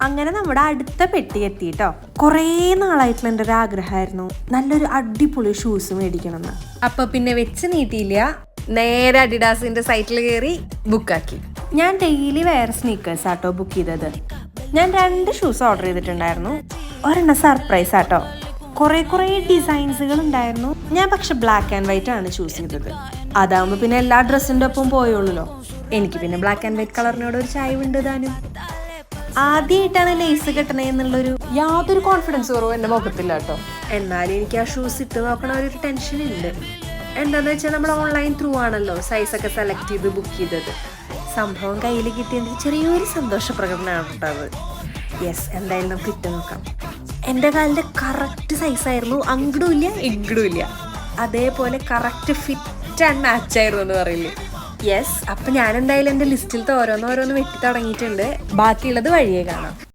അങ്ങനെ നമ്മുടെ അടുത്ത പെട്ടി എത്തിട്ടോ. കുറേ നാളായിട്ടുള്ള എൻ്റെ ഒരു ആഗ്രഹമായിരുന്നു നല്ലൊരു അടിപൊളി ഷൂസ് മേടിക്കണം എന്ന്. അപ്പൊ പിന്നെ വെച്ച് നീട്ടിയില്ല, നേരെ അഡിഡാസിന്റെ സൈറ്റിൽ കയറി ബുക്കാക്കി. ഞാൻ ഡെയിലി വെയർ സ്നീക്കേഴ്സ് ആട്ടോ ബുക്ക് ചെയ്തത്. ഞാൻ 2 ഷൂസ് ഓർഡർ ചെയ്തിട്ടുണ്ടായിരുന്നു. ഒരെണ്ണം സർപ്രൈസ് ആട്ടോ. കുറേ ഡിസൈൻസുകൾ ഉണ്ടായിരുന്നു. ഞാൻ പക്ഷെ ബ്ലാക്ക് ആൻഡ് വൈറ്റ് ആണ് ചൂസ് ചെയ്തത്. അതാകുമ്പോൾ പിന്നെ എല്ലാ ഡ്രസ്സിൻ്റെ ഒപ്പം പോയുള്ളൂ. എനിക്ക് പിന്നെ ബ്ലാക്ക് ആൻഡ് വൈറ്റ് കളറിനോട് ഒരു ചായവുണ്ട് താനും. ആദ്യമായിട്ടാണ് ലേസ് കെട്ടണേ എന്നുള്ളൊരു യാതൊരു കോൺഫിഡൻസ് കുറവും എൻ്റെ മുഖത്തില്ല കേട്ടോ. എന്നാലും എനിക്ക് ആ ഷൂസ് ഇട്ട് നോക്കണ ഒരു ടെൻഷൻ ഉണ്ട്. എന്താണെന്ന് വെച്ചാൽ നമ്മൾ ഓൺലൈൻ ത്രൂ ആണല്ലോ സൈസൊക്കെ സെലക്ട് ചെയ്ത് ബുക്ക് ചെയ്തത്. സംഭവം കയ്യിൽ കിട്ടിയതിൻ്റെ ചെറിയൊരു സന്തോഷ പ്രകടനമാണ് കേട്ടത്. യെസ്, എന്തായാലും നമുക്ക് ഇട്ട് നോക്കാം. എൻ്റെ കാലിൻ്റെ കറക്റ്റ് സൈസായിരുന്നു, അങ്ങടും ഇല്ല ഇങ്ങടും ഇല്ല. അതേപോലെ കറക്റ്റ് ഫിറ്റ് ആൻഡ് മാച്ചായിരുന്നു എന്ന് പറയില്ലേ. യെസ്, അപ്പം ഞാൻ എന്തായാലും എൻ്റെ ലിസ്റ്റിലത്തെ ഓരോന്നോരോന്ന് വെട്ടി തുടങ്ങിയിട്ടുണ്ട്. ബാക്കിയുള്ളത് വഴിയേ കാണാം.